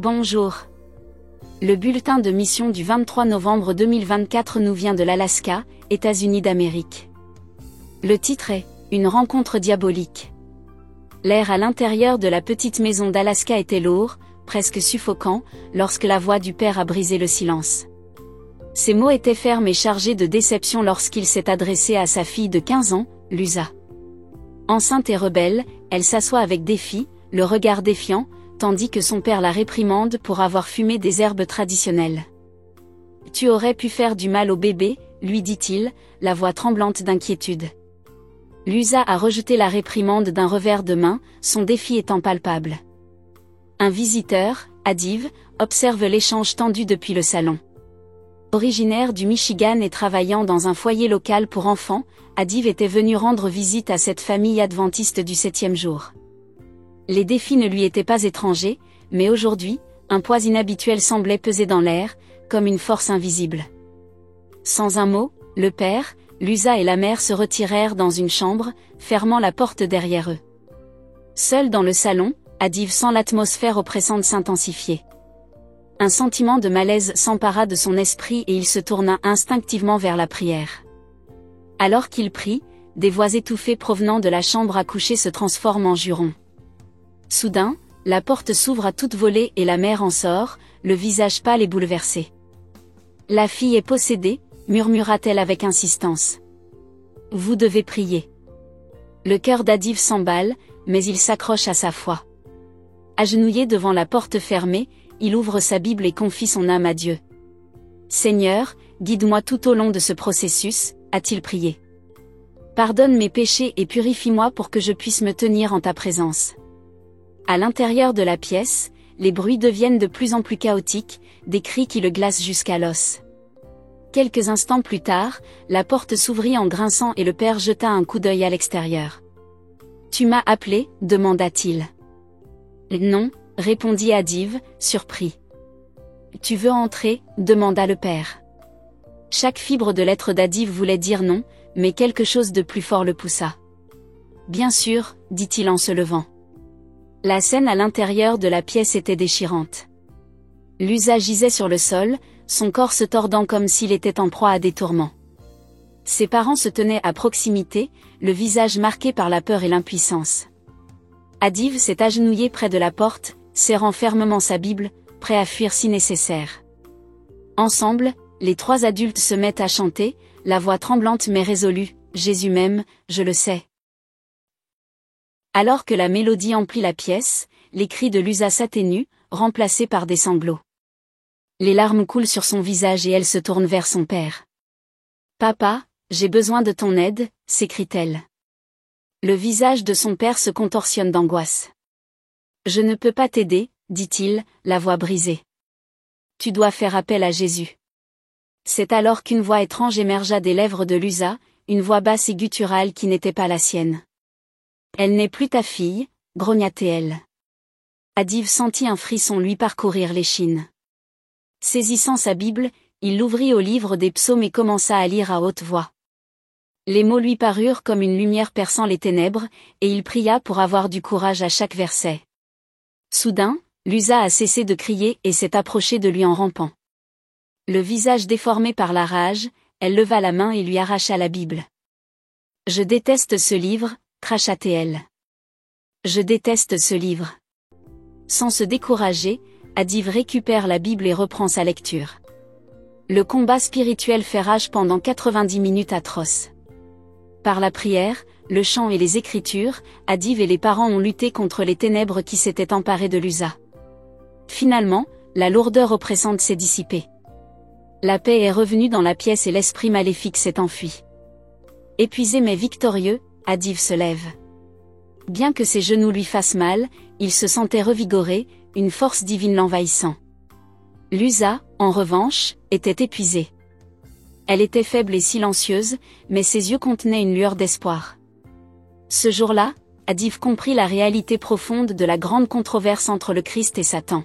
Bonjour. Le bulletin de mission du 23 novembre 2024 nous vient de l'Alaska, États-Unis d'Amérique. Le titre est « Une rencontre diabolique ». L'air à l'intérieur de la petite maison d'Alaska était lourd, presque suffocant, lorsque la voix du père a brisé le silence. Ses mots étaient fermes et chargés de déception lorsqu'il s'est adressé à sa fille de 15 ans, Lusa. Enceinte et rebelle, elle s'assoit avec défi, le regard défiant, tandis que son père la réprimande pour avoir fumé des herbes traditionnelles. « Tu aurais pu faire du mal au bébé », lui dit-il, la voix tremblante d'inquiétude. Lusa a rejeté la réprimande d'un revers de main, son défi étant palpable. Un visiteur, Adiv, observe l'échange tendu depuis le salon. Originaire du Michigan et travaillant dans un foyer local pour enfants, Adiv était venu rendre visite à cette famille adventiste du 7e jour. Les défis ne lui étaient pas étrangers, mais aujourd'hui, un poids inhabituel semblait peser dans l'air, comme une force invisible. Sans un mot, le père, Lusa et la mère se retirèrent dans une chambre, fermant la porte derrière eux. Seul dans le salon, Adiv sent l'atmosphère oppressante s'intensifier. Un sentiment de malaise s'empara de son esprit et il se tourna instinctivement vers la prière. Alors qu'il prie, des voix étouffées provenant de la chambre à coucher se transforment en jurons. Soudain, la porte s'ouvre à toute volée et la mère en sort, le visage pâle et bouleversé. « La fille est possédée », murmura-t-elle avec insistance. « Vous devez prier. » Le cœur d'Adiv s'emballe, mais il s'accroche à sa foi. Agenouillé devant la porte fermée, il ouvre sa Bible et confie son âme à Dieu. « Seigneur, guide-moi tout au long de ce processus », a-t-il prié. « Pardonne mes péchés et purifie-moi pour que je puisse me tenir en ta présence. » À l'intérieur de la pièce, les bruits deviennent de plus en plus chaotiques, des cris qui le glacent jusqu'à l'os. Quelques instants plus tard, la porte s'ouvrit en grinçant et le père jeta un coup d'œil à l'extérieur. « Tu m'as appelé ?» demanda-t-il. « Non », répondit Adiv, surpris. « Tu veux entrer ?» demanda le père. Chaque fibre de l'être d'Adiv voulait dire non, mais quelque chose de plus fort le poussa. « Bien sûr », dit-il en se levant. La scène à l'intérieur de la pièce était déchirante. Lusa gisait sur le sol, son corps se tordant comme s'il était en proie à des tourments. Ses parents se tenaient à proximité, le visage marqué par la peur et l'impuissance. Adiv s'est agenouillé près de la porte, serrant fermement sa Bible, prêt à fuir si nécessaire. Ensemble, les trois adultes se mettent à chanter, la voix tremblante mais résolue, « Jésus m'aime, je le sais. » Alors que la mélodie emplit la pièce, les cris de Lusa s'atténuent, remplacés par des sanglots. Les larmes coulent sur son visage et elle se tourne vers son père. « Papa, j'ai besoin de ton aide », s'écrie-t-elle. Le visage de son père se contorsionne d'angoisse. « Je ne peux pas t'aider », dit-il, la voix brisée. « Tu dois faire appel à Jésus. » C'est alors qu'une voix étrange émergea des lèvres de Lusa, une voix basse et gutturale qui n'était pas la sienne. « Elle n'est plus ta fille », grogna-t-elle. Adiv sentit un frisson lui parcourir l'échine. Saisissant sa Bible, il l'ouvrit au livre des psaumes et commença à lire à haute voix. Les mots lui parurent comme une lumière perçant les ténèbres, et il pria pour avoir du courage à chaque verset. Soudain, Lusa a cessé de crier et s'est approchée de lui en rampant. Le visage déformé par la rage, elle leva la main et lui arracha la Bible. « Je déteste ce livre », cracha-t-elle. « Je déteste ce livre. » Sans se décourager, Adiv récupère la Bible et reprend sa lecture. Le combat spirituel fait rage pendant 90 minutes atroces. Par la prière, le chant et les écritures, Adiv et les parents ont lutté contre les ténèbres qui s'étaient emparées de Lusa. Finalement, la lourdeur oppressante s'est dissipée. La paix est revenue dans la pièce et l'esprit maléfique s'est enfui. Épuisé mais victorieux, Adiv se lève. Bien que ses genoux lui fassent mal, il se sentait revigoré, une force divine l'envahissant. Lusa, en revanche, était épuisée. Elle était faible et silencieuse, mais ses yeux contenaient une lueur d'espoir. Ce jour-là, Adiv comprit la réalité profonde de la grande controverse entre le Christ et Satan.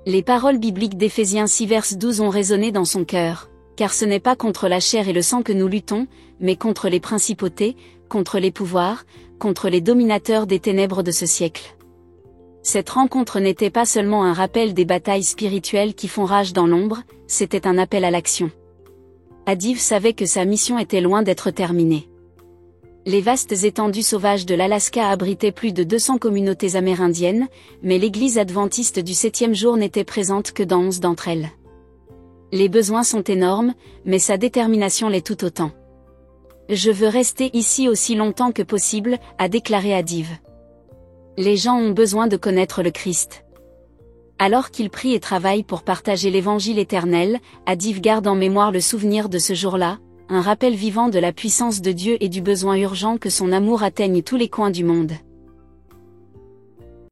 Les paroles bibliques d'Éphésiens 6 vers 12 ont résonné dans son cœur, car ce n'est pas contre la chair et le sang que nous luttons, mais contre les principautés, contre les pouvoirs, contre les dominateurs des ténèbres de ce siècle. Cette rencontre n'était pas seulement un rappel des batailles spirituelles qui font rage dans l'ombre, c'était un appel à l'action. Adiv savait que sa mission était loin d'être terminée. Les vastes étendues sauvages de l'Alaska abritaient plus de 200 communautés amérindiennes, mais l'Église adventiste du 7e jour n'était présente que dans 11 d'entre elles. Les besoins sont énormes, mais sa détermination l'est tout autant. « Je veux rester ici aussi longtemps que possible », a déclaré Adiv. Les gens ont besoin de connaître le Christ. Alors qu'il prie et travaille pour partager l'évangile éternel, Adiv garde en mémoire le souvenir de ce jour-là, un rappel vivant de la puissance de Dieu et du besoin urgent que son amour atteigne tous les coins du monde.